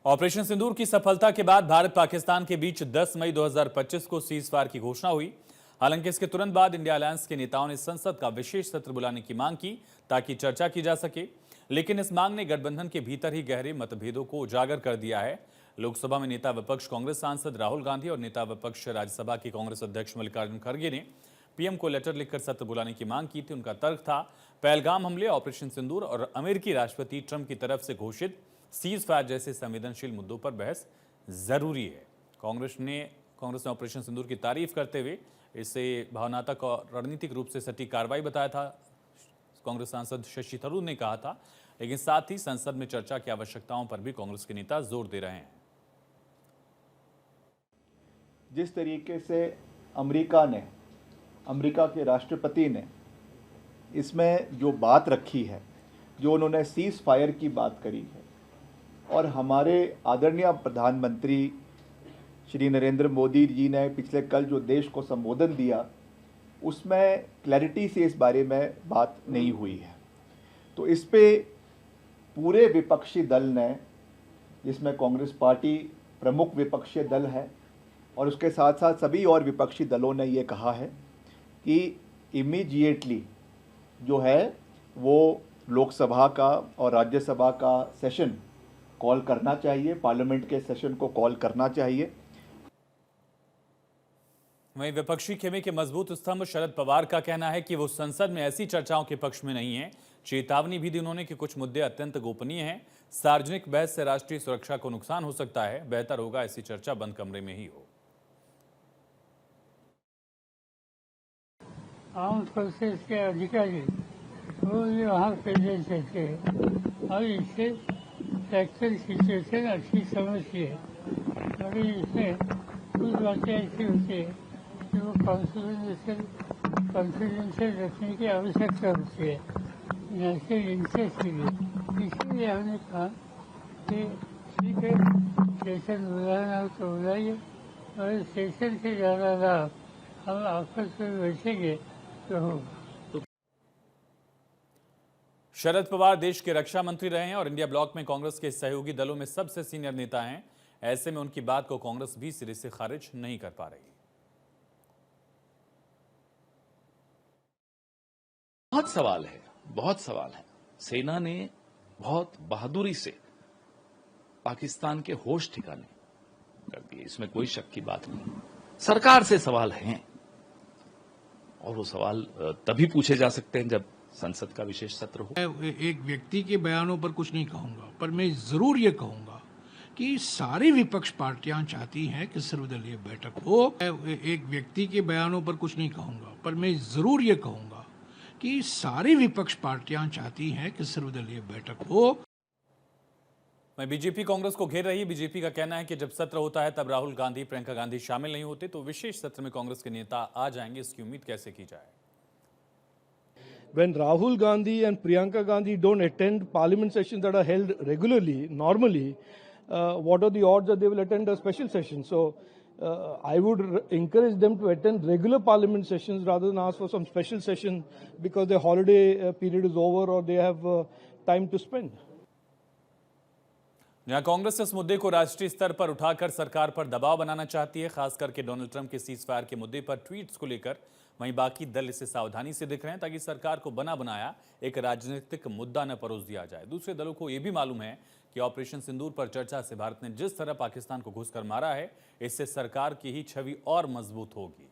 Operation सिंदूर की सफलता के बाद भारत पाकिस्तान के बीच 10 मई 2025 को सीज फायर की घोषणा हुई। हालांकि इसके तुरंत बाद इंडिया अलायंस के नेताओं ने संसद का विशेष सत्र बुलाने की मांग की ताकि चर्चा की जा सके, लेकिन इस मांग ने गठबंधन के भीतर ही गहरे मतभेदों को उजागर कर दिया है। लोकसभा में नेता विपक्ष कांग्रेस सांसद राहुल गांधी और नेता विपक्ष राज्यसभा के कांग्रेस अध्यक्ष मल्लिकार्जुन खड़गे ने पीएम को लेटर लिखकर सत्र बुलाने की मांग की थी। उनका तर्क था, पहलगाम हमले, ऑपरेशन सिंदूर और अमेरिकी राष्ट्रपति ट्रंप की तरफ से घोषित सीज फायर जैसे संवेदनशील मुद्दों पर बहस जरूरी है। कांग्रेस ने ऑपरेशन सिंदूर की तारीफ करते हुए इसे भावनात्मक और रणनीतिक रूप से सटीक कार्रवाई बताया था। कांग्रेस सांसद शशि थरूर ने कहा था, लेकिन साथ ही संसद में चर्चा की आवश्यकताओं पर भी कांग्रेस के नेता जोर दे रहे हैं। जिस तरीके से अमेरिका के राष्ट्रपति ने इसमें जो बात रखी है, जो उन्होंने सीज फायर की बात करी है, और हमारे आदरणीय प्रधानमंत्री श्री नरेंद्र मोदी जी ने पिछले कल जो देश को संबोधन दिया, उसमें क्लैरिटी से इस बारे में बात नहीं हुई है। तो इस पे पूरे विपक्षी दल ने, जिसमें कांग्रेस पार्टी प्रमुख विपक्षी दल है और उसके साथ साथ सभी और विपक्षी दलों ने ये कहा है कि इमीडिएटली जो है वो लोकसभा का और राज्यसभा का सेशन कॉल करना चाहिए, पार्लियामेंट के सेशन को कॉल करना चाहिए। वहीं विपक्षी खेमे के मजबूत स्तंभ शरद पवार का कहना है कि वो संसद में ऐसी चर्चाओं के पक्ष में नहीं है। चेतावनी भी दी उन्होंने कि कुछ मुद्दे अत्यंत गोपनीय हैं। सार्वजनिक बहस से राष्ट्रीय सुरक्षा को नुकसान हो सकता है। बेहतर होगा ऐसी चर्चा बंद कमरे में ही हो। आर्म्ड फोर्सेस के अधिकारी वो भी वहाँ प्रेजेंट रहते हैं और इससे एक्चुअल सिचुएशन अच्छी समझती है। अभी इसमें कुछ बातें ऐसी होती है कि वो कॉन्फिडेंशियल रखने की आवश्यकता होती है नेशनल इंटरेस्ट के लिए। इसीलिए हमने कहा कि ठीक है, सेशन बुलाना हो तो बुलाइए, और सेशन से ज़्यादा लाभ हम आपस में बैठेंगे तो होगा। शरद पवार देश के रक्षा मंत्री रहे हैं और इंडिया ब्लॉक में कांग्रेस के सहयोगी दलों में सबसे सीनियर नेता हैं। ऐसे में उनकी बात को कांग्रेस भी सिरे से खारिज नहीं कर पा रही। बहुत सवाल है। सेना ने बहुत बहादुरी से पाकिस्तान के होश ठिकाने कर दिए, इसमें कोई शक की बात नहीं। सरकार से सवाल हैं और वो सवाल तभी पूछे जा सकते हैं जब संसद का विशेष सत्र हो। एक व्यक्ति के बयानों पर कुछ नहीं कहूंगा, पर मैं जरूर ये कहूंगा कि सारी विपक्ष पार्टियां चाहती हैं कि सर्वदलीय बैठक हो। एक व्यक्ति के बयानों पर कुछ नहीं कहूंगा, पर मैं जरूर ये कहूंगा कि सारी विपक्ष पार्टियां चाहती हैं कि सर्वदलीय बैठक हो। मैं बीजेपी कांग्रेस को घेर रही है। बीजेपी का कहना है कि जब सत्र होता है तब राहुल गांधी, प्रियंका गांधी शामिल नहीं होते, तो विशेष सत्र में कांग्रेस के नेता आ जाएंगे। इसकी उम्मीद कैसे की जाए? When Rahul Gandhi and Priyanka Gandhi don't attend parliament sessions that are held regularly, normally, what are the odds that they will attend a special session? So, I would encourage them to attend regular parliament sessions rather than ask for some special session because their holiday period is over or they have time to spend. जहां कांग्रेस इस मुद्दे को राष्ट्रीय स्तर पर उठाकर सरकार पर दबाव बनाना चाहती है, खास करके डोनाल्ड ट्रंप के सीज फायर के मुद्दे पर ट्वीट्स को लेकर, वहीं बाकी दल इसे सावधानी से देख रहे हैं ताकि सरकार को बना बनाया एक राजनीतिक मुद्दा न परोस दिया जाए। दूसरे दलों को यह भी मालूम है कि ऑपरेशन सिंदूर पर चर्चा से भारत ने जिस तरह पाकिस्तान को घुसकर मारा है, इससे सरकार की ही छवि और मजबूत होगी।